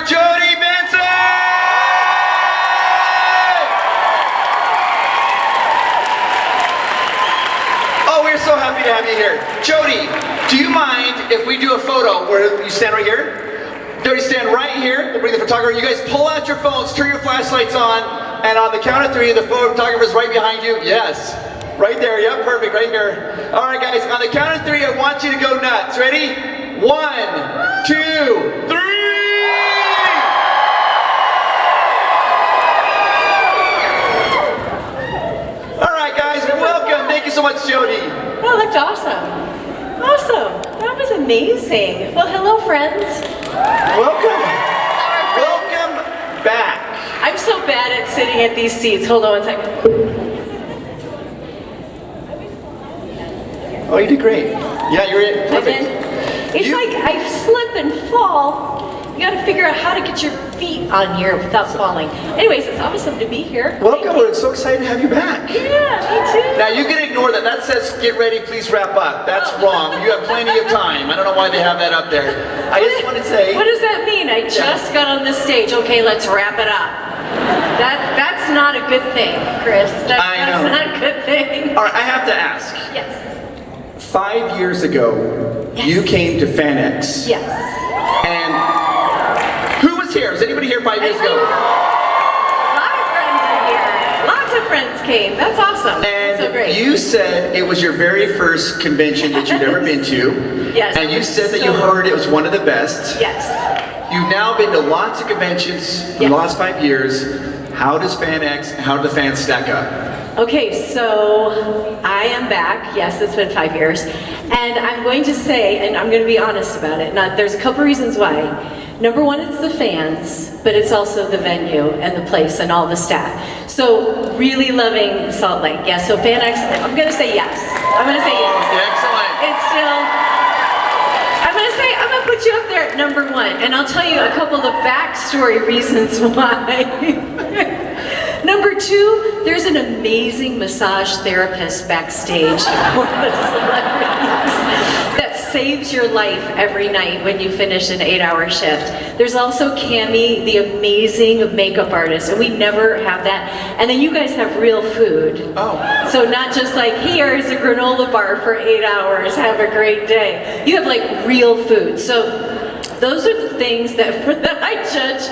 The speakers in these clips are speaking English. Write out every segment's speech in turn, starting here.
for Jodi Benson! Oh, we're so happy to have you here. Jodi, do you mind if we do a photo where you stand right here? Jodi, stand right here. We'll bring the photographer. You guys pull out your phones, turn your flashlights on, and on the count of three, the photographer's right behind you. Yes. Right there. Yep, perfect. Right here. All right, guys. On the count of three, I want you to go nuts. Ready? 1, 2, 3. All right, guys. Welcome. Thank you so much, Jodi. That looked awesome. Awesome. That was amazing. Well, hello, friends. Welcome. Welcome back. I'm so bad at sitting at these seats. Hold on one second. Oh, you did great. Yeah, you're in. Perfect. It's like I slip and fall. You got to figure out how to get your feet on here without falling. Anyways, it's awesome to be here. Welcome. We're so excited to have you back. Yeah, me too. Now you can ignore that. That says get ready, please wrap up. That's wrong. You have plenty of time. I don't know why they have that up there. I just want to say. What does that mean? I just got on the stage. Okay, let's wrap it up. That's not a good thing, Chris. I know. That's not a good thing. All right, I have to ask. Yes. 5 years ago, you came to FanX. Yes. And who was here? Was anybody here 5 years ago? A lot of friends are here. Lots of friends came. That's awesome. And so great. you said it was your very first convention that you'd ever been to. Yes. And you said that you heard it was one of the best. Yes. You've now been to lots of conventions in the last 5 years. How does FanX, how do the fans stack up? Okay, so I am back. Yes, it's been 5 years. And I'm going to say, and I'm going to be honest about it, there's a couple reasons why. Number one, it's the fans, but it's also the venue and the place and all the staff. So really loving Salt Lake. Yeah, so FanX, I'm going to say yes. I'm going to say yes. Excellent. It's still, I'm going to put you up there at number one. And I'll tell you a couple of the backstory reasons why. Number two, there's an amazing massage therapist backstage for the celebrities that saves your life every night when you finish an 8-hour shift. There's also Cami, the amazing makeup artist, and we never have that. And then you guys have real food. Oh. So not just like, here's a granola bar for 8 hours, have a great day. You have like real food. So those are the things that I judge.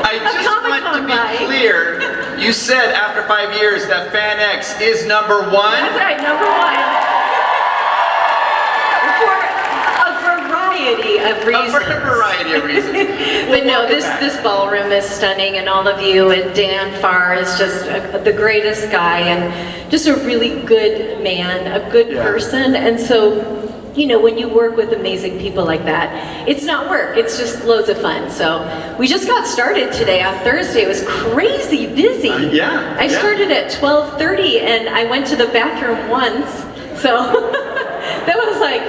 I just want to be clear. You said after 5 years that FanX is number one. That's right, number one. For a variety of reasons. For a variety of reasons. But no, this ballroom is stunning, and all of you, and Dan Farr is just the greatest guy, and just a really good man, a good person, and so. You know, when you work with amazing people like that, it's not work, it's just loads of fun. So we just got started today on Thursday. It was crazy busy. I started at 12:30 and I went to the bathroom once. So that was like,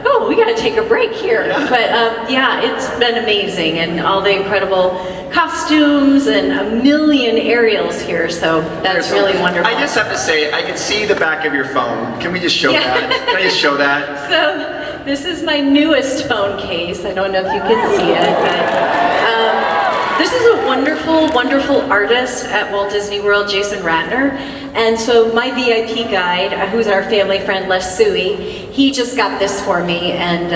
oh, we gotta take a break here. But yeah, it's been amazing, and all the incredible costumes and a million Ariels here, so that's really wonderful. I just have to say, I can see the back of your phone. Can we just show that? Can I just show that? So this is my newest phone case. I don't know if you can see it, but this is a wonderful, wonderful artist at Walt Disney World, Jason Ratner. And so my VIP guide, who's our family friend, Les Sui, he just got this for me, and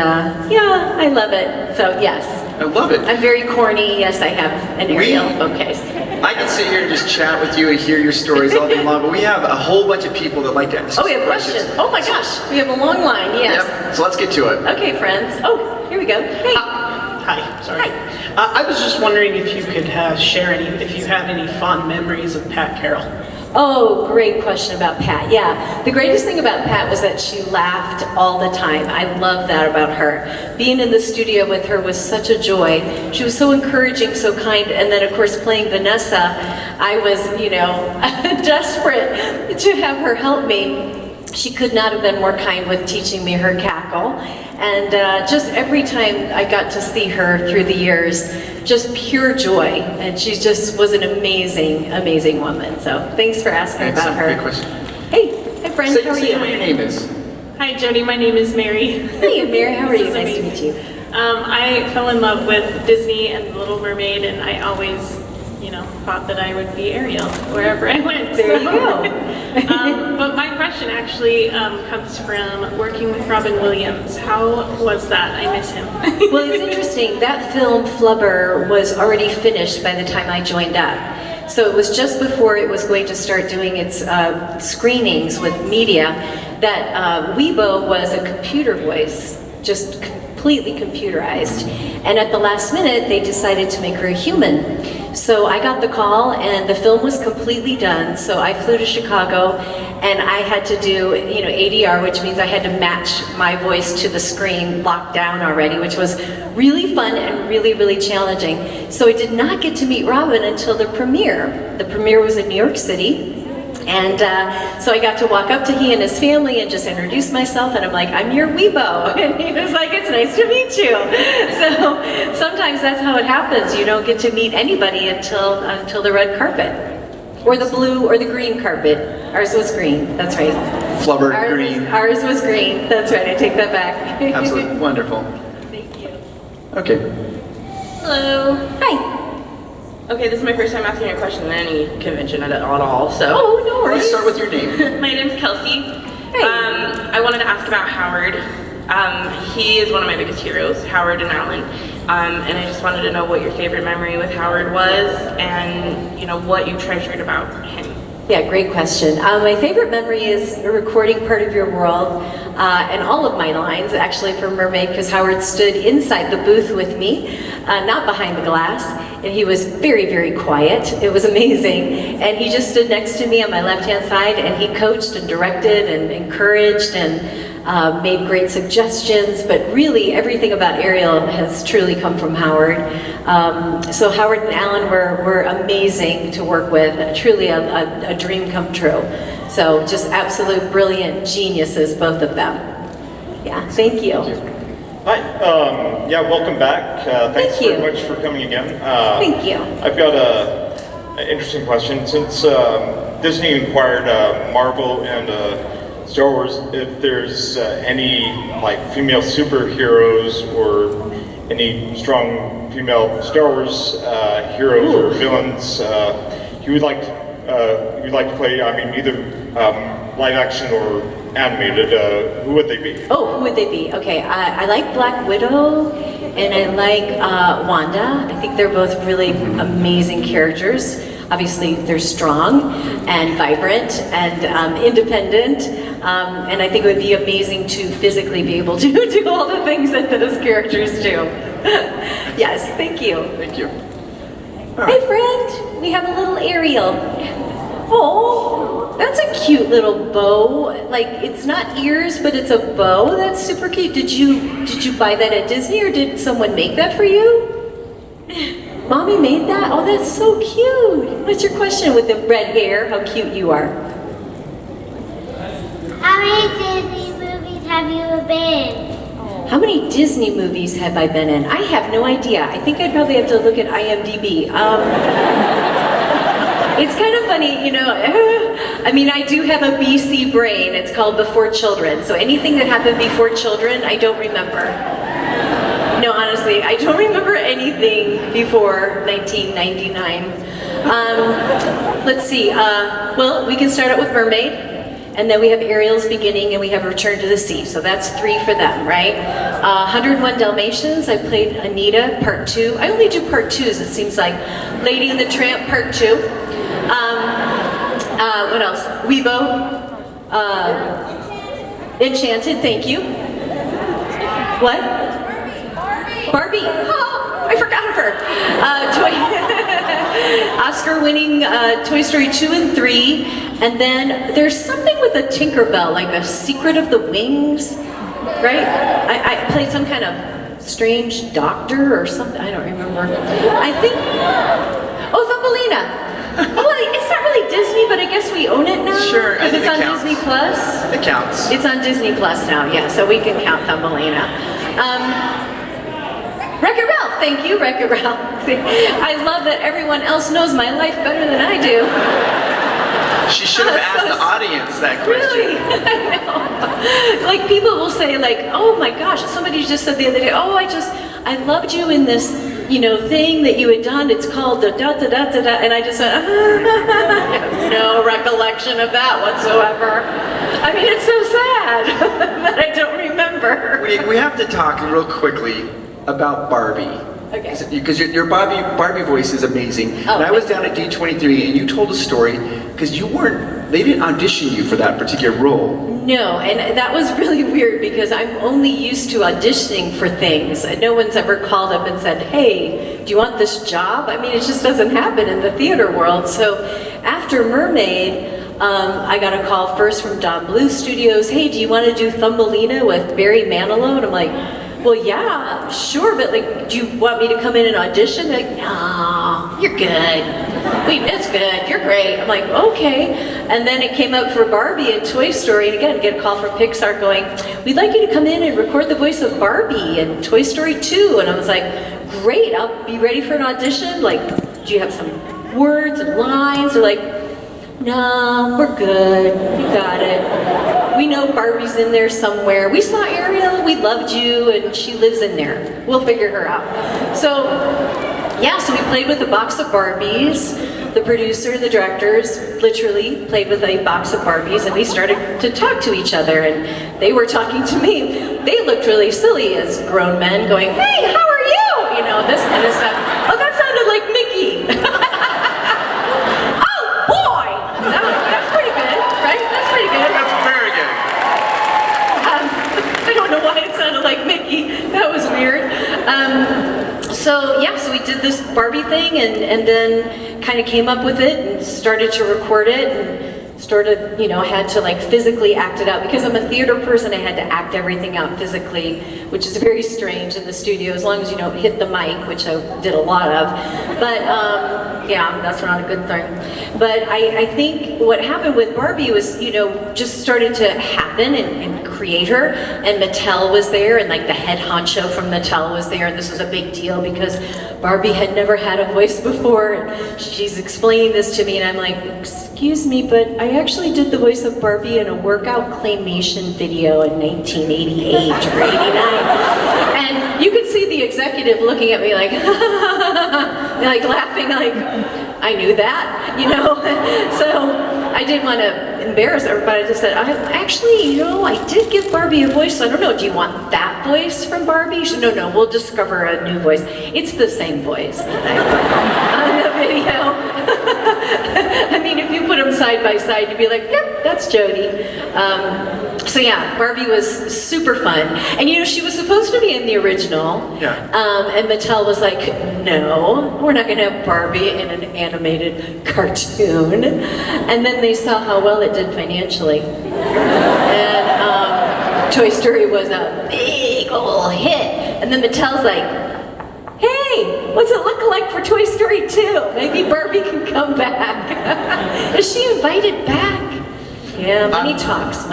yeah, I love it. So yes. I love it. I'm very corny. Yes, I have an Ariel phone case. I can sit here and just chat with you and hear your stories all day long, but we have a whole bunch of people that like to ask we have questions. Oh my gosh, we have a long line, yes. Yep, so let's get to it. Okay, friends. Oh, here we go. Hey. Hi, sorry. Hi. I was just wondering if you could share if you had any fond memories of Pat Carrol. Oh, great question about Pat. Yeah, the greatest thing about Pat was that she laughed all the time. I love that about her. Being in the studio with her was such a joy. She was so encouraging, so kind, and then of course playing Vanessa, I was, you know, desperate to have her help me. She could not have been more kind with teaching me her cackle. And just every time I got to see her through the years, just pure joy. And she just was an amazing, amazing woman. So thanks for asking about her. Great question. Hey, hi friend, how are you? Say what your name is. Hi Jodi, my name is Mary. Hey Mary, how are you? Nice to meet you. I fell in love with Disney and Little Mermaid, and I always, thought that I would be Ariel wherever I went. There you go. But my question actually comes from working with Robin Williams. How was that? I miss him. Well, it's interesting. That film, Flubber, was already finished by the time I joined up. So it was just before it was going to start doing its screenings with media that Weibo was a computer voice, just completely computerized. And at the last minute, they decided to make her a human. So I got the call, and the film was completely done. So I flew to Chicago, and I had to do, ADR, which means I had to match my voice to the screen locked down already, which was really fun and really, really challenging. So I did not get to meet Robin until the premiere. The premiere was in New York City. And so I got to walk up to he and his family and just introduce myself, and I'm like, I'm your Weibo. And he was like, it's nice to meet you. So sometimes that's how it happens. You don't get to meet anybody until the red carpet. Or the blue or the green carpet. Ours was green, that's right. Flubber, green. Ours was green, that's right, I take that back. Absolutely, wonderful. Thank you. Okay. Hello. Hi. Okay, this is my first time asking a question at any convention at all, so. Oh, no worries. Let's start with your name. My name's Kelsey. Hey. I wanted to ask about Howard. He is one of my biggest heroes, Howard and Alan. And I just wanted to know what your favorite memory with Howard was, and what you treasured about him. Yeah, great question. My favorite memory is recording Part of Your World, and all of my lines, actually, for Mermaid, because Howard stood inside the booth with me, not behind the glass, and he was very, very quiet. It was amazing. And he just stood next to me on my left-hand side, and he coached and directed and encouraged and made great suggestions, but really everything about Ariel has truly come from Howard. So Howard and Alan were amazing to work with, truly a dream come true. So just absolute brilliant geniuses, both of them. Yeah, thank you. Hi, yeah, welcome back. Thanks Thank you. very much for coming again. Thank you. I've got an interesting question. Since Disney acquired Marvel and Star Wars, if there's any female superheroes or any strong female Star Wars heroes or villains you would like to play, either live action or animated, who would they be? Oh, who would they be? Okay, I like Black Widow, and I like Wanda. I think they're both really amazing characters. Obviously, they're strong and vibrant and independent, and I think it would be amazing to physically be able to do all the things that those characters do. Yes, thank you. Thank you. Hey, friend, we have a little Ariel. Oh, that's a cute little bow. It's not ears, but it's a bow. That's super cute. Did you buy that at Disney, or did someone make that for you? Mommy made that? Oh, that's so cute. What's your question with the red hair? How cute you are. How many Disney movies have you been? How many Disney movies have I been in? I have no idea. I think I'd probably have to look at IMDb. It's kind of funny, I do have a BC brain. It's called Before Children. So anything that happened before children, I don't remember. No, honestly, I don't remember anything before 1999. Let's see. Well, we can start out with Mermaid, and then we have Ariel's Beginning, and we have Return to the Sea. So that's 3 for them, right? 101 Dalmatians. I played Anita, Part 2. I only do Part 2s, it seems like. Lady and the Tramp, Part 2. What else? Weibo. Enchanted. Thank you. What? Barbie. Oh, I forgot her. Oscar-winning Toy Story 2 and 3, and then there's something with a Tinkerbell, like a Secret of the Wings, right? I played some kind of strange doctor or something. I don't remember. I think. Oh, Thumbelina. Well, it's not really Disney, but I guess we own it now. Sure, I because think it's it on counts. Disney Plus. It counts. It's on Disney Plus now, yeah, so we can count Thumbelina. Wreck-It Ralph, thank you, Wreck-It Ralph. I love that everyone else knows my life better than I do. She should have asked the audience that question. Really? I know. Like people will say like, oh my gosh, somebody just said the other day, oh, I loved you in this, thing that you had done. It's called da da da da da da, and I just went, I have no recollection of that whatsoever. I mean, it's so sad that I don't remember. We have to talk real quickly about Barbie. Okay. Because your Barbie voice is amazing. Oh, and I was down at D23 and you told a story because they didn't audition you for that particular role. No, and that was really weird because I'm only used to auditioning for things. No one's ever called up and said, hey, do you want this job? I mean, it just doesn't happen in the theater world. So after Mermaid, I got a call first from Don Bluth Studios. Hey, do you want to do Thumbelina with Barry Manilow? And I'm like, well, yeah, sure, but like, do you want me to come in and audition? They're like, no, you're good. It's good, you're great. I'm like, okay. And then it came up for Barbie and Toy Story, and again, get a call from Pixar going, we'd like you to come in and record the voice of Barbie in Toy Story 2. And I was like, great, I'll be ready for an audition. Like, do you have some words and lines? They're like, no, we're good, you got it. We know Barbie's in there somewhere. We saw Ariel, we loved you, and she lives in there. We'll figure her out. So, yeah, so we played with a box of Barbies. The producer, the directors, literally played with a box of Barbies, and we started to talk to each other, and they were talking to me. They looked really silly as grown men going, hey, how are you? This kind of stuff. Oh, that sounded like Mickey. That's pretty good, right? That's pretty good. That's very good. I don't know why it sounded like Mickey. That was weird. So we did this Barbie thing and then kind of came up with it and started to record it and started, had to like physically act it out. Because I'm a theater person, I had to act everything out physically, which is very strange in the studio, as long as you don't hit the mic, which I did a lot of. But that's not a good thing. But I think what happened with Barbie was, just started to happen and create her, and Mattel was there, and like the head honcho from Mattel was there, and this was a big deal because Barbie had never had a voice before, and she's explaining this to me, and I'm like, excuse me, but I actually did the voice of Barbie in a workout claymation video in 1988 or 89. And you could see the executive looking at me like, like laughing, like, I knew that, So I didn't want to embarrass her, but I just said, I did give Barbie a voice, so I don't know, do you want that voice from Barbie? She said, no, we'll discover a new voice. It's the same voice that I put on the video. I mean, if you put them side by side, you'd be like, yep, that's Jodi. Barbie was super fun. And she was supposed to be in the original. Yeah. And Mattel was like, no, we're not going to have Barbie in an animated cartoon. And then they saw how well it did financially. And Toy Story was a big ol' hit. And then Mattel's like, hey, what's it look like for Toy Story 2? Maybe Barbie can come back. Is she invited back? Yeah, money talks.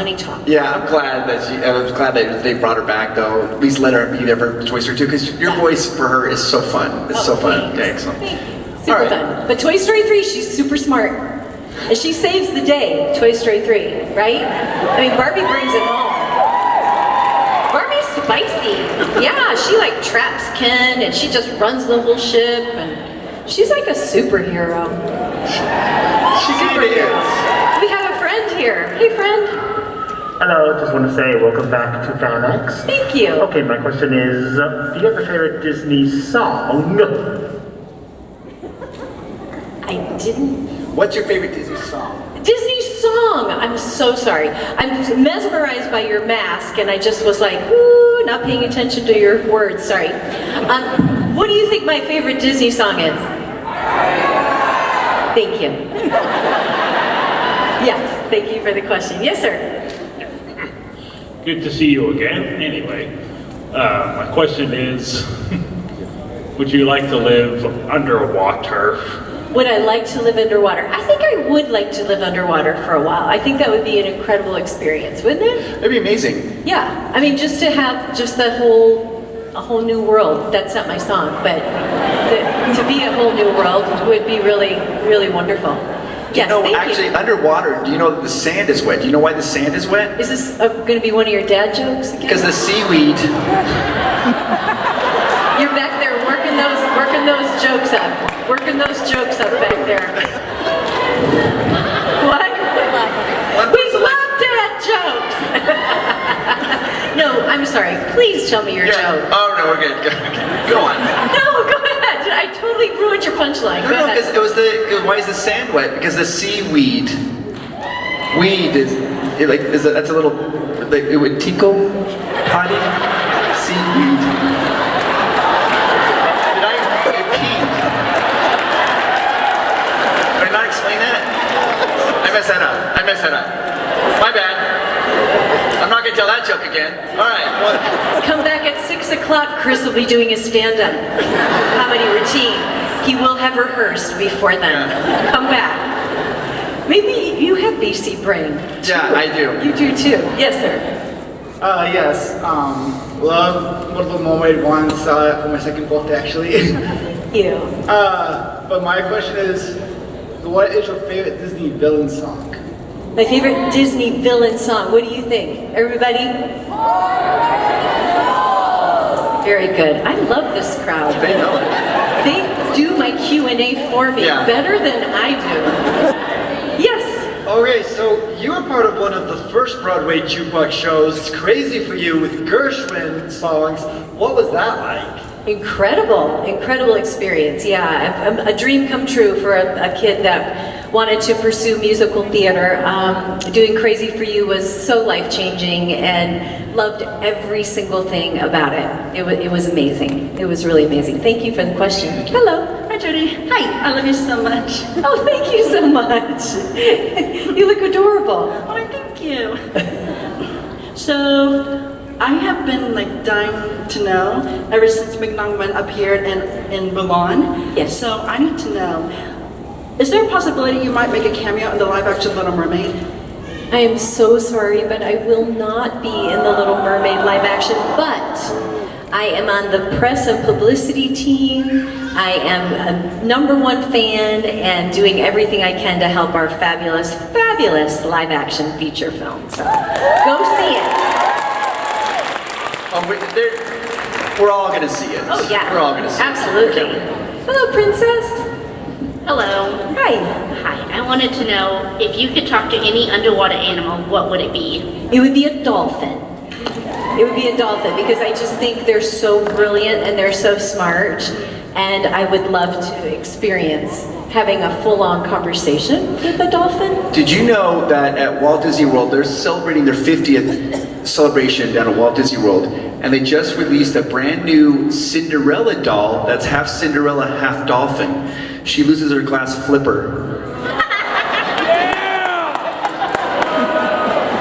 Yeah, I'm glad that they brought her back, though. At least let her be there for Toy Story 2, because your voice for her is so fun. It's so fun. Yeah, excellent. Thank you. Super fun. But Toy Story 3, she's super smart. And she saves the day, Toy Story 3, right? I mean, Barbie brings it home. Barbie's spicy. Yeah, she like traps Ken, and she just runs the whole ship, and she's like a superhero. She kind of is. We have a friend here. Hey, friend. Hello, just want to say welcome back to FanX. Thank you. Okay, my question is, do you have a favorite Disney song? I didn't. What's your favorite Disney song? Disney song! I'm so sorry. I'm mesmerized by your mask, and I just was like, ooh, not paying attention to your words, sorry. What do you think my favorite Disney song is? Thank you. Yes, thank you for the question. Yes, sir. Good to see you again. Anyway, my question is, would you like to live underwater? Would I like to live underwater? I think I would like to live underwater for a while. I think that would be an incredible experience, wouldn't it? That'd be amazing. Yeah, I mean, just to have just a whole new world. That's not my song, but to be a whole new world would be really, really wonderful. Do you Yes, know, thank actually, you. underwater, do you know that the sand is wet? Do you know why the sand is wet? Is this going to be one of your dad jokes again? Because the seaweed. You're back there working those jokes up. Working those jokes up back there. What? We love dad jokes! No, I'm sorry. Please tell me your joke. Oh, no, we're good. Go on. No, go ahead. I totally ruined your punchline. Go No, ahead. because it was why is the sand wet? Because the seaweed. Weed that's a little, like, it would tinkle, potty, seaweed. Did I peed? Did I not explain that? I messed that up. My bad. I'm not gonna tell that joke again. All right. Well, Come back at 6 o'clock. Chris will be doing his stand-up comedy routine. He will have rehearsed before then. Come back. Maybe you have BC brain. yeah, I do. You do too. Yes, sir. Yes. Love Little Mermaid 1. Saw it for my second birthday, actually. You. But my question is, what is your favorite Disney villain song? My favorite Disney villain song. What do you think? Everybody? Very good. I love this crowd. They know it. They do my Q&A for me better than I do. Yes. Okay, so you were part of one of the first Broadway jukebox shows, Crazy for You, with Gershwin songs. What was that like? Incredible experience. Yeah, a dream come true for a kid that wanted to pursue musical theater. Doing Crazy for You was so life-changing and loved every single thing about it. It was amazing. It was really amazing. Thank you for the question. Hello. Hi, Jodi. Hi. I love you so much. Oh, thank you so much. You look adorable. Oh, thank you. So, I have been dying to know ever since McNaughton appeared in Mulan. Yes. So I need to know, is there a possibility you might make a cameo in the live-action Little Mermaid? I am so sorry, but I will not be in the Little Mermaid live action, but I am on the press and publicity team. I am a #1 fan and doing everything I can to help our fabulous live action feature film. So go see it. Oh, we're all gonna see it. Oh yeah. We're all gonna see Absolutely. it. Hello, princess. Hello. Hi. Hi. I wanted to know if you could talk to any underwater animal, what would it be? It would be a dolphin. It would be a dolphin because I just think they're so brilliant and they're so smart, and I would love to experience having a full-on conversation with a dolphin. Did you know that at Walt Disney World, they're celebrating their 50th celebration down at Walt Disney World, and they just released a brand new Cinderella doll that's half Cinderella, half dolphin. She loses her glass flipper.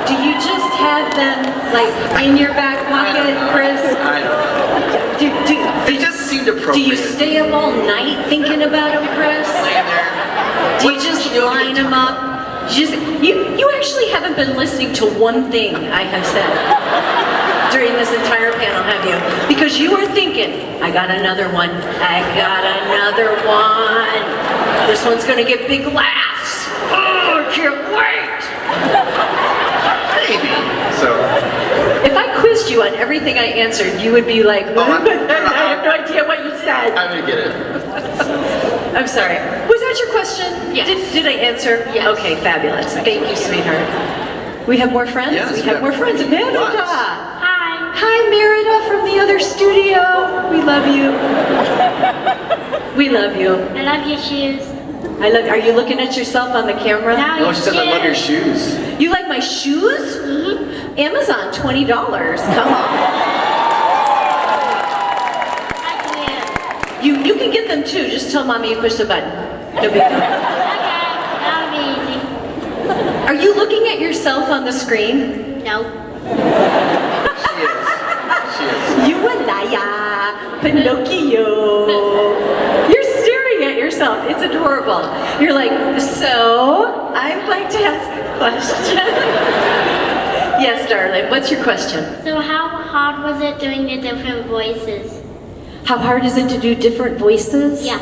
Do you just have them in your back pocket, Chris? I don't know. They just seemed appropriate. Do you stay up all night thinking about them, Chris? Laying there. Do you just line them up? You actually haven't been listening to one thing I have said during this entire panel, have you? Because you were thinking, I got another one. This one's gonna get big laughs. Oh, I can't wait. Maybe. So. If I quizzed you on everything I answered, you would be like, I have no idea what you said. I'm gonna get it. I'm sorry. Was that your question? Yes. Did I answer? Yes. Okay, fabulous. Thank you, sweetheart. We have more friends? Yes, we have more friends. lots. Merida. Hi. Hi, Merida from the other studio. We love you. We love you. I love your shoes. Are you looking at yourself on the camera? No, Oh, she said, I love your shoes. You like my shoes? Mm-hmm. Amazon, $20. Come on. You can get them too. Just tell mommy you pushed the button. No big deal. Okay, that'll be easy. Are you looking at yourself on the screen? No. She is. You a liar, Pinocchio. You're staring at yourself. It's adorable. You're like, so I'd like to ask a question. Yes, darling. What's your question? So how hard was it doing the different voices? How hard is it to do different voices? Yeah.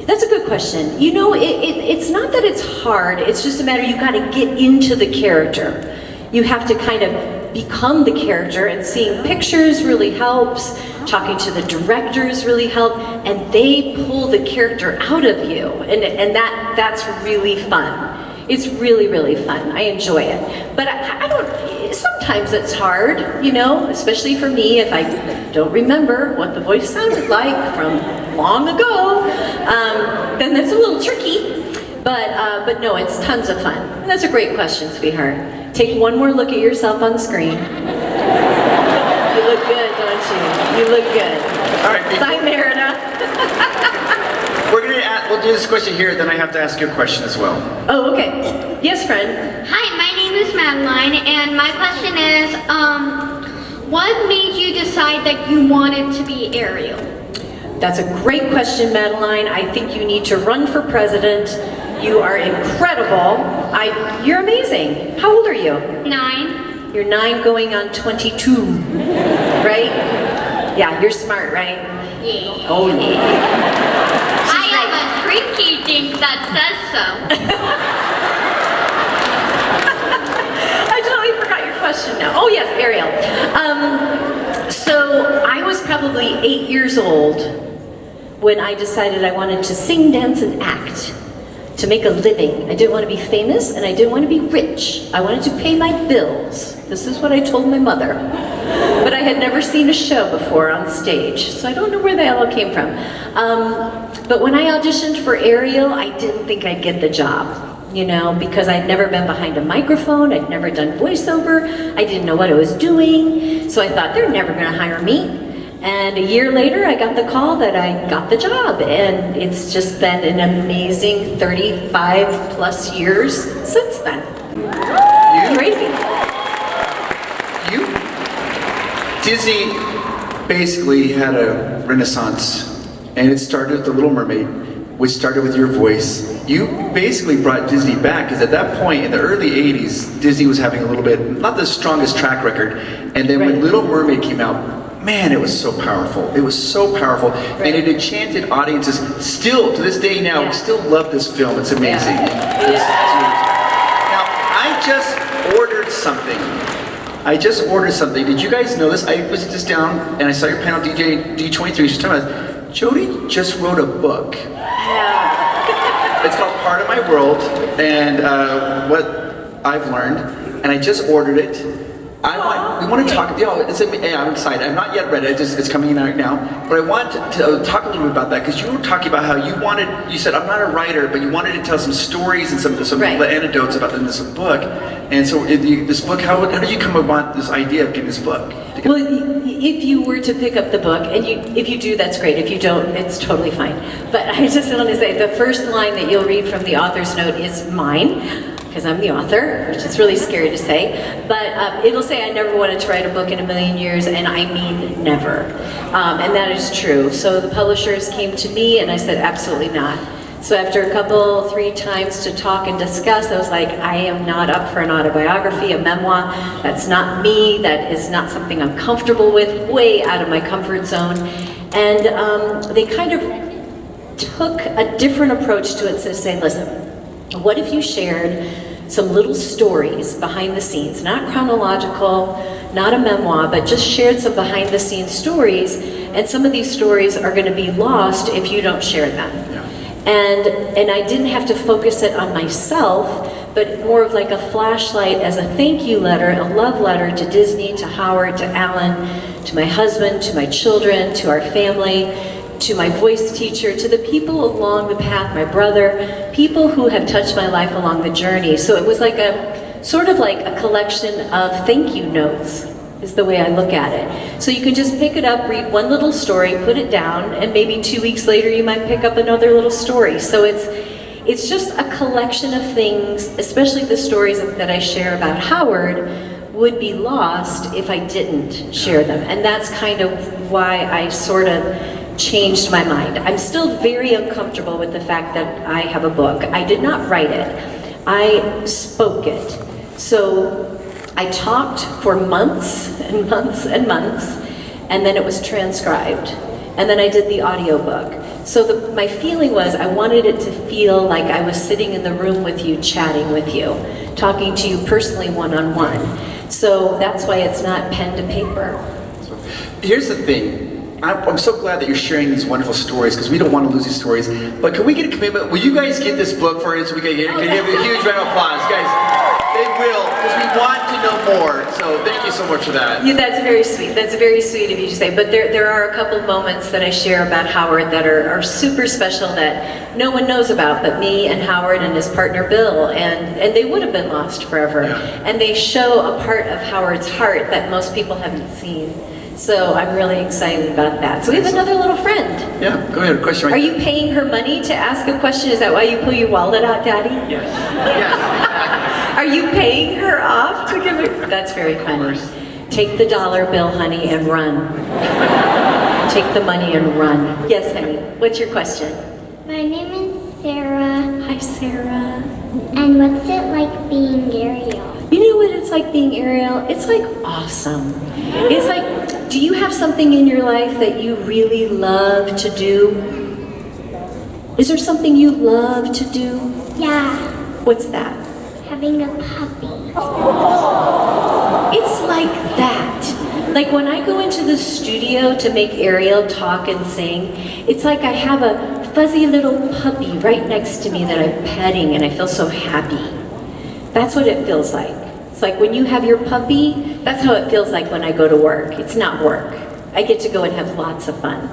That's a good question. You know, it's not that it's hard, it's just a matter you gotta get into the character. You have to kind of become the character, and seeing pictures really helps, talking to the directors really help, and they pull the character out of you, and that's really fun. It's really, really fun. I enjoy it. But I don't, sometimes it's hard, you know, especially for me if I don't remember what the voice sounded like from long ago, then that's a little tricky. But no, it's tons of fun. And that's a great question, sweetheart. Take one more look at yourself on screen. You look good, don't you? You look good. All right, Bye, Merida. We'll do this question here, then I have to ask you a question as well. Oh, okay. Yes, friend. Hi, my name is Madeline, and my question is, what made you decide that you wanted to be Ariel? That's a great question, Madeline. I think you need to run for president. You are incredible. You're amazing. How old are you? 9. You're 9 going on 22, right? Yeah, you're smart, right? Yeah. Oh, yeah. I have a freaky dink that says so. I totally forgot your question now. Oh, yes, Ariel. So I was probably 8 years old when I decided I wanted to sing, dance, and act to make a living. I didn't want to be famous, and I didn't want to be rich. I wanted to pay my bills. This is what I told my mother. But I had never seen a show before on stage, so I don't know where they all came from. But when I auditioned for Ariel, I didn't think I'd get the job, you know, because I'd never been behind a microphone, I'd never done voiceover, I didn't know what I was doing, so I thought they're never gonna hire me. And a year later, I got the call that I got the job, and it's just been an amazing 35 plus years since then. Crazy. Disney basically had a renaissance, and it started with The Little Mermaid, which started with your voice. You basically brought Disney back, because at that point in the early 80s, Disney was having a little bit, not the strongest track record, and then when Little Mermaid came out, man, it was so powerful. It was so powerful, and it enchanted audiences. Still, to this day now, we still love this film. It's amazing. Now, I just ordered something. Did you guys know this? I was just down and I saw your panel, DJ D23. She's talking about, Jodi just wrote a book. Yeah. It's called Part of My World, and what I've learned, and I just ordered it. We want to talk, I'm excited. I'm not yet read it, it's coming out now. But I want to talk a little bit about that, because you were talking about how you said, I'm not a writer, but you wanted to tell some stories and some anecdotes about in this book. And so this book, how did you come about this idea of getting this book? Well, if you were to pick up the book, and if you do, that's great. If you don't, it's totally fine. But I just want to say, the first line that you'll read from the author's note is mine, because I'm the author, which is really scary to say, but it'll say I never wanted to write a book in a million years, and I mean never. And that is true. So the publishers came to me, and I said, absolutely not. So after three times to talk and discuss, I was like, I am not up for an autobiography, a memoir. That's not me. That is not something I'm comfortable with, way out of my comfort zone. And they kind of took a different approach to it, so saying, listen, what if you shared some little stories behind the scenes, not chronological, not a memoir, but just shared some behind the scenes stories, and some of these stories are going to be lost if you don't share them. Yeah. And I didn't have to focus it on myself, but more of like a flashlight as a thank you letter, a love letter to Disney, to Howard, to Alan, to my husband, to my children, to our family, to my voice teacher, to the people along the path, my brother, people who have touched my life along the journey. So it was like sort of like a collection of thank you notes, is the way I look at it. So you can just pick it up, read one little story, put it down, and maybe 2 weeks later you might pick up another little story. So it's just a collection of things, especially the stories that I share about Howard, would be lost if I didn't share them. And that's kind of why I sort of changed my mind. I'm still very uncomfortable with the fact that I have a book. I did not write it. I spoke it. So I talked for months and months and months, and then it was transcribed. And then I did the audiobook. So my feeling was I wanted it to feel like I was sitting in the room with you, chatting with you, talking to you personally one-on-one. So that's why it's not pen to paper. Here's the thing. I'm so glad that you're sharing these wonderful stories because we don't want to lose these stories. But can we get a commitment? Will you guys get this book for us? So we can get it? Can you give a huge round of applause, guys? They will, because we want to know more. So thank you so much for that. Yeah, that's very sweet. That's very sweet of you to say. But there are a couple moments that I share about Howard that are super special that no one knows about but me and Howard and his partner Bill. And they would have been lost forever. Yeah. And they show a part of Howard's heart that most people haven't seen. So I'm really excited about that. So we have another little friend. Yeah, go ahead. Question Are right you paying her money to ask a question? Is that why you pull your wallet out, Daddy? Yes. Yes. Are you paying her off to give her? That's very funny. Take the dollar bill, honey, and run. Take the money and run. Yes, honey. What's your question? My name is Sarah. Hi, Sarah. And what's it like being Ariel? You know what it's like being Ariel? It's like awesome. It's like, do you have something in your life that you really love to do? Is there something you love to do? Yeah, What's that? having a puppy. It's like that. Like when I go into the studio to make Ariel talk and sing, it's like I have a fuzzy little puppy right next to me that I'm petting and I feel so happy. That's what it feels like. It's like when you have your puppy, that's how it feels like when I go to work. It's not work. I get to go and have lots of fun.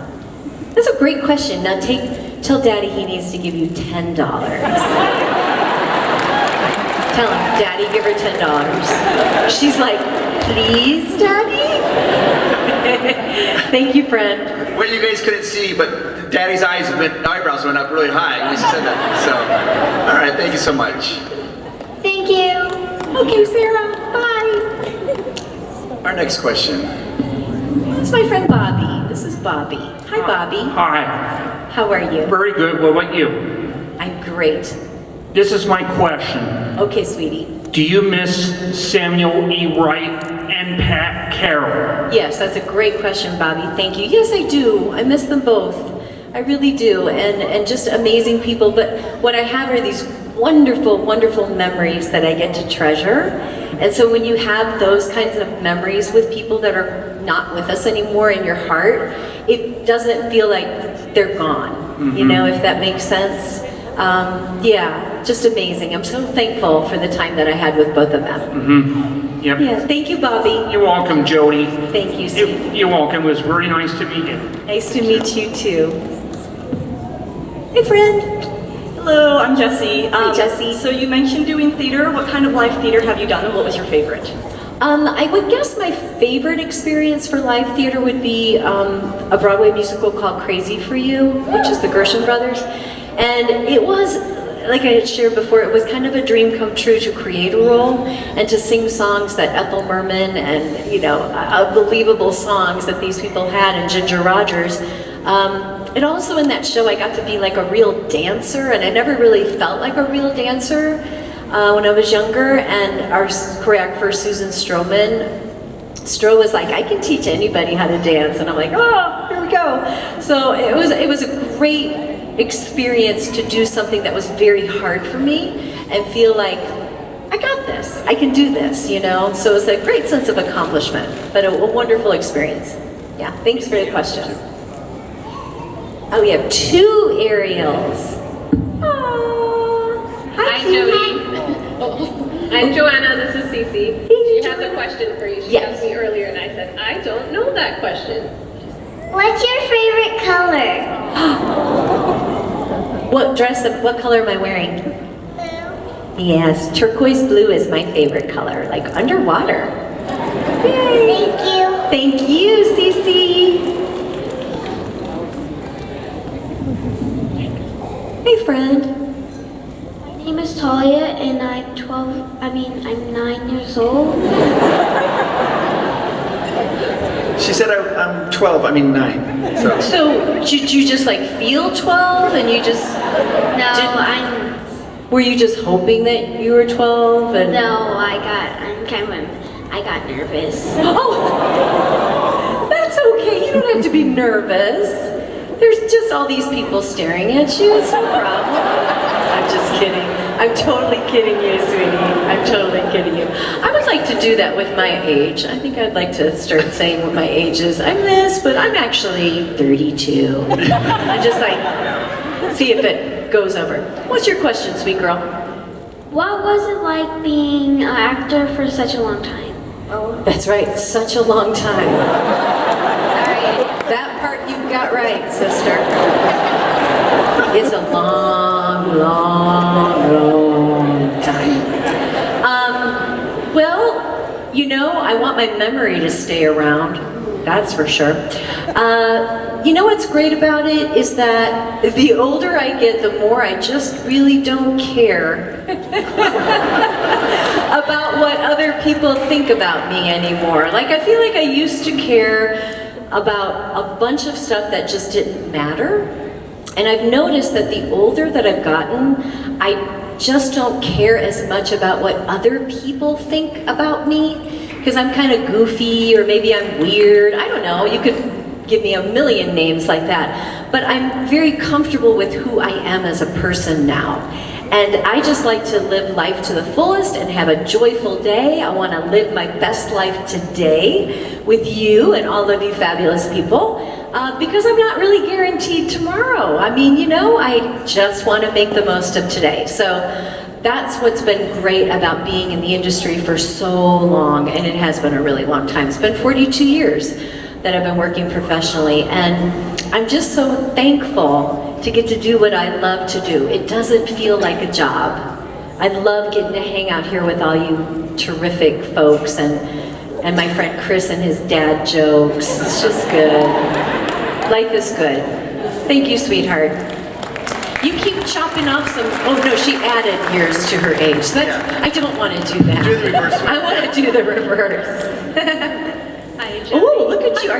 That's a great question. Now tell Daddy he needs to give you $10. Tell him, Daddy, give her $10. She's like, please, Daddy? Thank you, friend. What you guys couldn't see, but Daddy's eyebrows went up really high when she said that. So, all right, thank you so much. Thank you. Okay, Sarah, bye. Our next question. It's my friend Bobby. This is Bobby. Hi, Bobby. Hi. How are you? Very good. What about you? I'm great. This is my question. Okay, sweetie. Do you miss Samuel E. Wright and Pat Carrol? Yes, that's a great question, Bobby. Thank you. Yes, I do. I miss them both. I really do. And just amazing people. But what I have are these wonderful, wonderful memories that I get to treasure. And so when you have those kinds of memories with people that are not with us anymore in your heart, it doesn't feel like they're gone, you know, if that makes sense. Yeah, just amazing. I'm so thankful for the time that I had with both of them. Yep. Yeah, thank you, Bobby. You're welcome, Jodi. Thank you, Steve. You're welcome. It was very nice to meet you. Nice to meet you, too. Hey, friend. Hello, I'm Jessie. Hi, Jessie. So you mentioned doing theater. What kind of live theater have you done and what was your favorite? I would guess my favorite experience for live theater would be a Broadway musical called Crazy for You, which is the Gershon Brothers. And it was, like I had shared before, it was kind of a dream come true to create a role and to sing songs that Ethel Merman and, you know, unbelievable songs that these people had and Ginger Rogers. And also in that show I got to be like a real dancer, and I never really felt like a real dancer when I was younger. And our choreographer Susan Stro was like, I can teach anybody how to dance, and I'm like, oh, here we go. So it was a great experience to do something that was very hard for me and feel like I got this, I can do this, you know. So it's a great sense of accomplishment, but a wonderful experience. Yeah, thanks for the question. Oh, we have two Ariels. Aww. Hi, Jodi. I'm Joanna, this is Cece. She has a question for you. She asked me earlier and I said, I don't know that question. What's your favorite color? What color am I wearing? Blue. Yes, turquoise blue is my favorite color, like underwater. Yay. Thank you. Thank you, Cece. Hey, friend. My name is Talia and I'm 9 years old. She said I'm 12, 9. So did you just like feel 12 and you just... No, Were you just hoping that you were 12? And... No, I got nervous. Oh, that's okay. You don't have to be nervous. There's just all these people staring at you. It's no problem. I'm just kidding. I'm totally kidding you, sweetie. I'm totally kidding you. I would like to do that with my age. I think I'd like to start saying what my age is. I'm this, but I'm actually 32. I just like, see if it goes over. What's your question, sweet girl? What was it like being an actor for such a long time? Oh, that's right, such a long time. Sorry, that part you got right, sister. It's a long, long, long time. Well, you know, I want my memory to stay around. That's for sure. You know what's great about it is that the older I get, the more I just really don't care about what other people think about me anymore. Like, I feel like I used to care about a bunch of stuff that just didn't matter. And I've noticed that the older that I've gotten, I just don't care as much about what other people think about me, because I'm kind of goofy, or maybe I'm weird. I don't know, you could give me a million names like that. But I'm very comfortable with who I am as a person now. And I just like to live life to the fullest and have a joyful day. I want to live my best life today with you and all of you fabulous people, because I'm not really guaranteed tomorrow. I mean, you know, I just want to make the most of today. So that's what's been great about being in the industry for so long, and it has been a really long time. It's been 42 years that I've been working professionally, and I'm just so thankful to get to do what I love to do. It doesn't feel like a job. I love getting to hang out here with all you terrific folks, and my friend Chris and his dad jokes. It's just good. Life is good. Thank you, sweetheart. You keep chopping off some, oh no, she added years to her age. So that's, I don't want to do that. Do the reverse. I want to do the reverse. Hi, Jodi. Oh, look at you.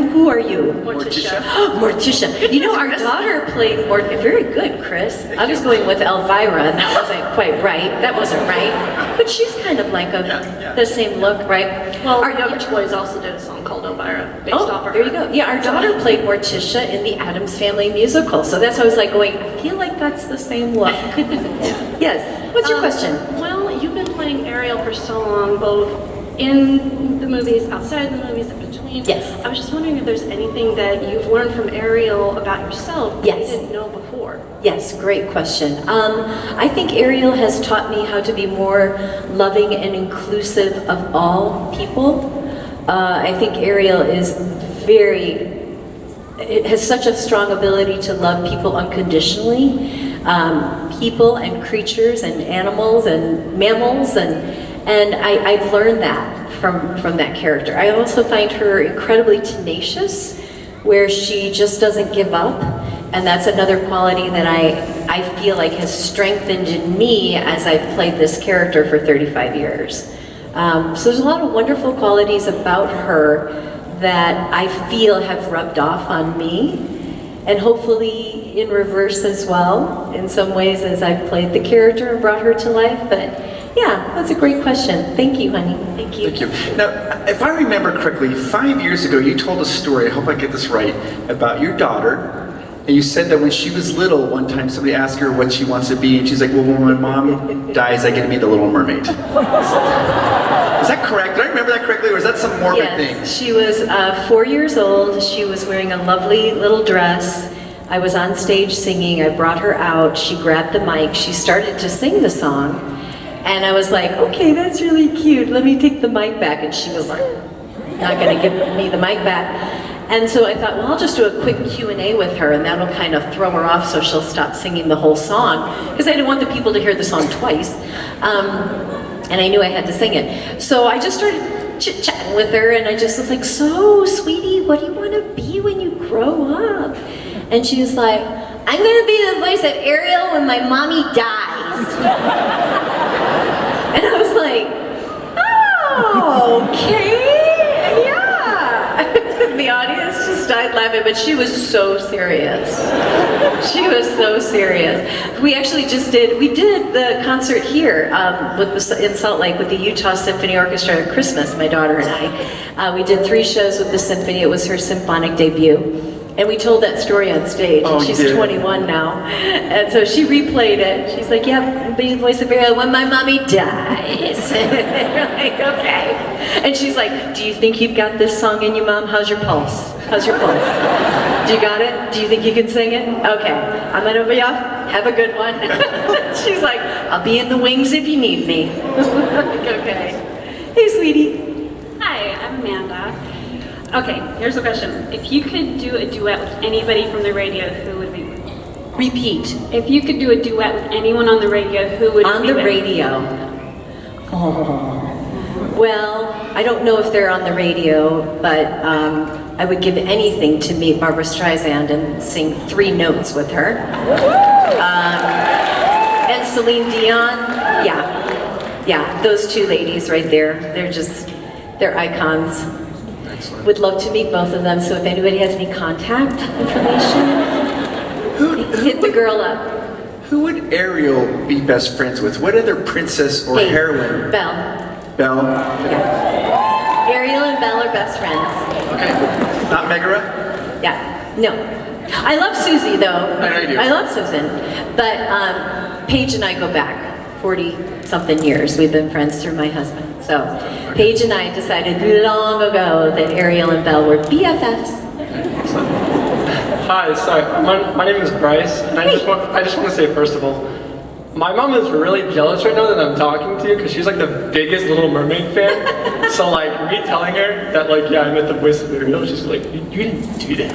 Who are you? Morticia. Morticia. You know, our daughter played very good, Chris. I was going with Elvira, and that wasn't quite right. That wasn't right. But she's kind of like the same look, right? Well, our Youngest Boys also did a song called Elvira, based off of her. There you go. Yeah, our daughter played Morticia in the Addams Family musical, so that's why I was like going, I feel like that's the same look. Yes. What's your question? Well, you've been playing Ariel for so long, both in the movies, outside the movies, in between. Yes. I was just wondering if there's anything that you've learned from Ariel about yourself that Yes. you didn't know before. Yes, great question. I think Ariel has taught me how to be more loving and inclusive of all people. I think Ariel is it has such a strong ability to love people unconditionally. People and creatures and animals and mammals, and I've learned that from that character. I also find her incredibly tenacious, where she just doesn't give up, and that's another quality that I feel like has strengthened in me as I've played this character for 35 years. So there's a lot of wonderful qualities about her that I feel have rubbed off on me, and hopefully in reverse as well, in some ways, as I've played the character and brought her to life. But yeah, that's a great question. Thank you, honey. Thank you. Thank you. Now, if I remember correctly, 5 years ago, you told a story, I hope I get this right, about your daughter. And you said that when she was little, one time somebody asked her what she wants to be, and she's like, well, when my mom dies, I get to be the Little Mermaid. Is that correct? Did I remember that correctly, or is that some morbid thing? She was 4 years old. She was wearing a lovely little dress. I was on stage singing. I brought her out. She grabbed the mic. She started to sing the song. And I was like, okay, that's really cute. Let me take the mic back. And she was like, not going to give me the mic back. And so I thought, well, I'll just do a quick Q&A with her, and that'll kind of throw her off so she'll stop singing the whole song, because I didn't want the people to hear the song twice. And I knew I had to sing it. So I just started chit-chatting with her, and I just was like, so, sweetie, what do you want to be when you grow up? And she was like, I'm going to be the voice of Ariel when my mommy dies. And I was like, oh, okay, yeah. The audience just died laughing, but she was so serious. She was so serious. We actually we did the concert here in Salt Lake with the Utah Symphony Orchestra at Christmas, my daughter and I. We did 3 shows with the symphony. It was her symphonic debut. And we told that story on stage. Oh, and she's you did? 21 now. And so she replayed it. She's like, yeah, be the voice of Ariel when my mommy dies. We're like, okay. And she's like, do you think you've got this song in you, Mom? How's your pulse? How's your pulse? Do you got it? Do you think you can sing it? Okay. I'm gonna be off. Have a good one. She's like, I'll be in the wings if you need me. Like, okay. Hey, sweetie. Hi, I'm Amanda. Okay, here's a question. If you could do a duet with anybody from the radio, who would be with? Repeat. If you could do a duet with anyone on the radio, who would it On be the with? radio. Oh. Well, I don't know if they're on the radio, but I would give anything to meet Barbara Streisand and sing 3 notes with her. And Celine Dion, yeah, those 2 ladies right there. They're icons. Excellent. Would love to meet both of them, so if anybody has any contact information, hit the girl up. Who would Ariel be best friends with? What other princess or Hey, heroine? Belle. Belle? Yeah. Ariel and Belle are best friends. Okay. Not Megara? Yeah, no. I love Susie though. I know you do. I love Susan. But Paige and I go back 40-something years. We've been friends through my husband. So Paige and I decided long ago that Ariel and Belle were BFFs. Hi, sorry. My name is Bryce, and I just want to say first of all, my mom is really jealous right now that I'm talking to you because she's like the biggest Little Mermaid fan. So like me telling her that like I met the voice of Ariel, she's like, you didn't do that.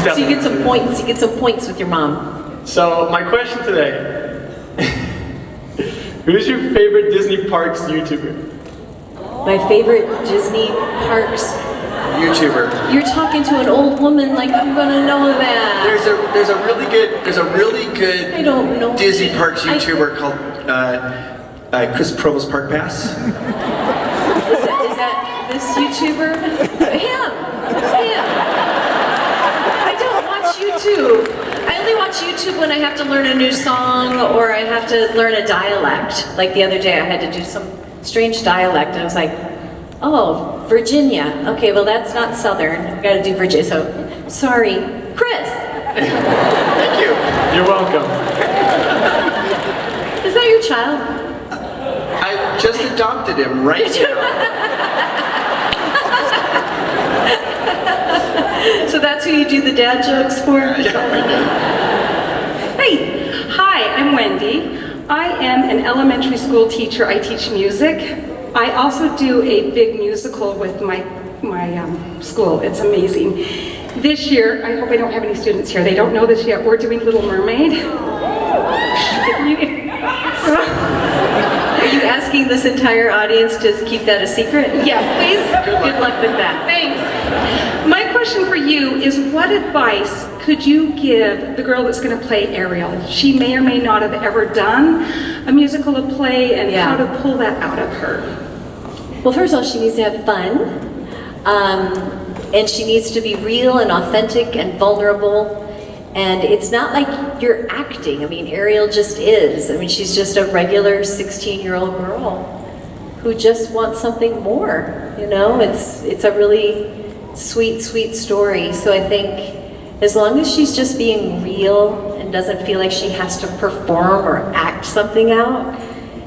So you get some points. You get some points with your mom. So my question today. Who's your favorite Disney Parks YouTuber? My favorite Disney Parks YouTuber. You're talking to an old woman like I'm gonna know that. There's a really good I don't know. Disney Parks YouTuber called Chris Provost Park Pass. Is that this YouTuber? Him. I don't watch YouTube. I only watch YouTube when I have to learn a new song or I have to learn a dialect. Like the other day I had to do some strange dialect and I was like, oh, Virginia. Okay, well that's not Southern. I gotta do Virginia. So, sorry. Chris! Thank you. You're welcome. Is that your child? I just adopted him right now. So that's who you do the dad jokes for? Hey, hi, I'm Wendy. I am an elementary school teacher. I teach music. I also do a big musical with my school. It's amazing. This year, I hope I don't have any students here. They don't know this yet. We're doing Little Mermaid. Are you asking this entire audience to keep that a secret? Yes, please. Good luck with that. Thanks. My question for you is, what advice could you give the girl that's going to play Ariel? She may or may not have ever done a musical, a play, and how to pull that out of her. Well, first of all, she needs to have fun, and she needs to be real and authentic and vulnerable. And it's not like you're acting. I mean, Ariel just is. I mean, she's just a regular 16-year-old girl who just wants something more. You know, it's a really sweet, sweet story. So I think as long as she's just being real and doesn't feel like she has to perform or act something out,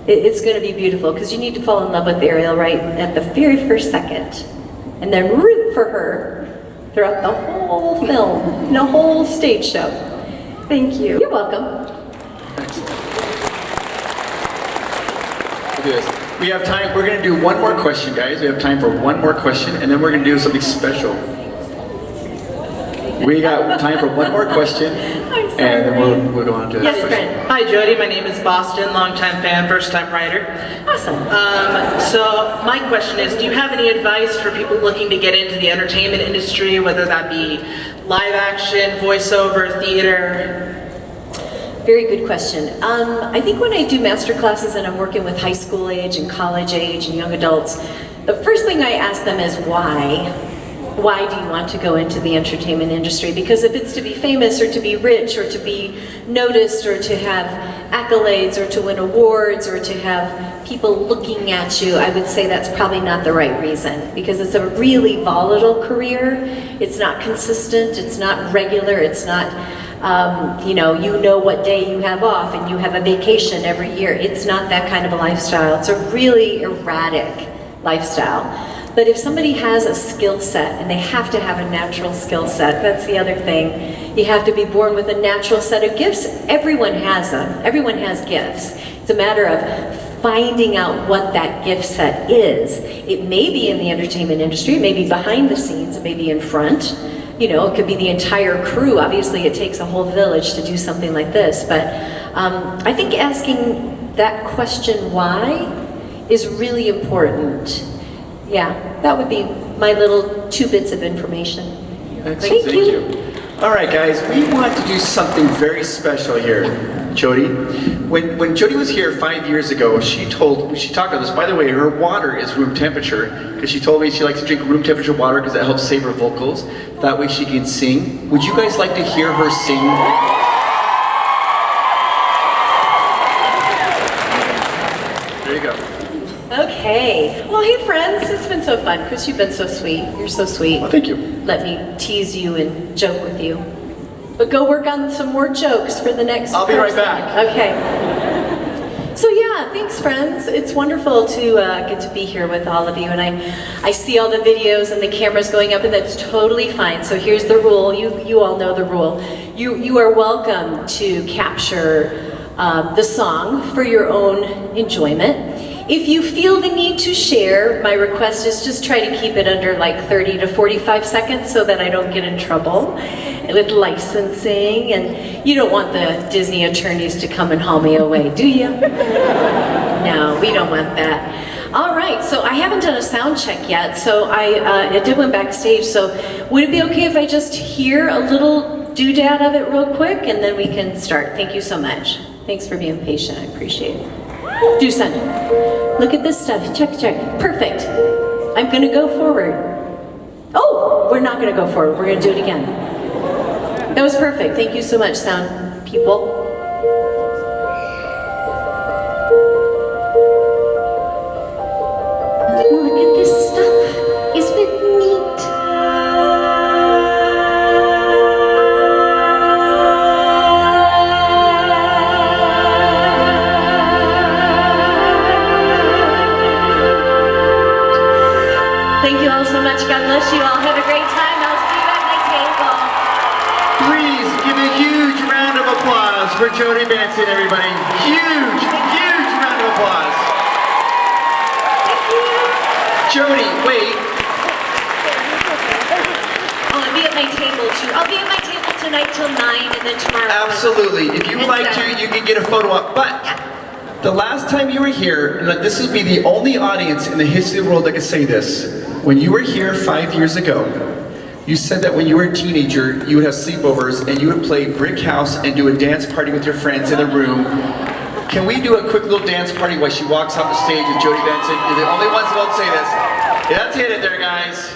it's going to be beautiful, because you need to fall in love with Ariel right at the very first second and then root for her throughout the whole film, the whole stage show. Thank you. You're welcome. We'll do this. We have time. We're going to do one more question, guys. We have time for one more question, and then we're going to do something special. We got time for one more question, and then we'll go on to the next question. Hi, Jodi. My name is Boston, longtime fan, first-time writer. Awesome. So my question is, do you have any advice for people looking to get into the entertainment industry, whether that be live action, voiceover, theater? Very good question. I think when I do master classes and I'm working with high school age and college age and young adults, the first thing I ask them is why? Why do you want to go into the entertainment industry? Because if it's to be famous or to be rich or to be noticed or to have accolades or to win awards or to have people looking at you, I would say that's probably not the right reason, because it's a really volatile career. It's not consistent, it's not regular, it's not, you know what day you have off and you have a vacation every year. It's not that kind of a lifestyle. It's a really erratic lifestyle. But if somebody has a skill set, and they have to have a natural skill set, that's the other thing. You have to be born with a natural set of gifts. Everyone has them. Everyone has gifts. It's a matter of finding out what that gift set is. It may be in the entertainment industry, it may be behind the scenes, it may be in front. You know, it could be the entire crew. Obviously, it takes a whole village to do something like this. But I think asking that question, why, is really important. Yeah, that would be my little 2 bits of information. Excellent, thank you. All right, guys, we want to do something very special here. Jodi, when Jodi was here 5 years ago, she talked about this. By the way, her water is room temperature, because she told me she likes to drink room temperature water because that helps save her vocals. That way she can sing. Would you guys like to hear her sing? There you go. Okay. Well, hey friends, it's been so fun. Chris, you've been so sweet. You're so sweet. Well, thank you. Let me tease you and joke with you. But go work on some more jokes for the next I'll be right person. back. Okay. So yeah, thanks friends. It's wonderful to get to be here with all of you. And I see all the videos and the cameras going up, and that's totally fine. So here's the rule. You all know the rule. You are welcome to capture the song for your own enjoyment. If you feel the need to share, my request is just try to keep it under like 30 to 45 seconds so that I don't get in trouble with licensing. And you don't want the Disney attorneys to come and haul me away, do you? No, we don't want that. All right, so I haven't done a sound check yet, so I did one backstage. So would it be okay if I just hear a little doodad of it real quick, and then we can start? Thank you so much. Thanks for being patient, I appreciate it. Do send. Look at this stuff. Check, check. Perfect. I'm gonna go forward. Oh, we're not gonna go forward. We're gonna do it again. That was perfect. Thank you so much, sound people. Look at this stuff. Isn't it neat? Thank you all so much. God bless you all. Have a great time. I'll see you at my table. Please give a huge round of applause for Jodi Benson, everybody. Huge, huge round of applause. Thank you. Jodi, wait. Oh, I'll be at my table too. I'll be at my table tonight till 9 and then tomorrow. Absolutely. If you would like to, you can get a photo up. But the last time you were here, and this will be the only audience in the history of the world that can say this. When you were here 5 years ago, you said that when you were a teenager, you would have sleepovers and you would play Brick House and do a dance party with your friends in the room. Can we do a quick little dance party while she walks off the stage with Jodi Benson? You're the only ones that won't say this. Yeah, let's hit it there, guys.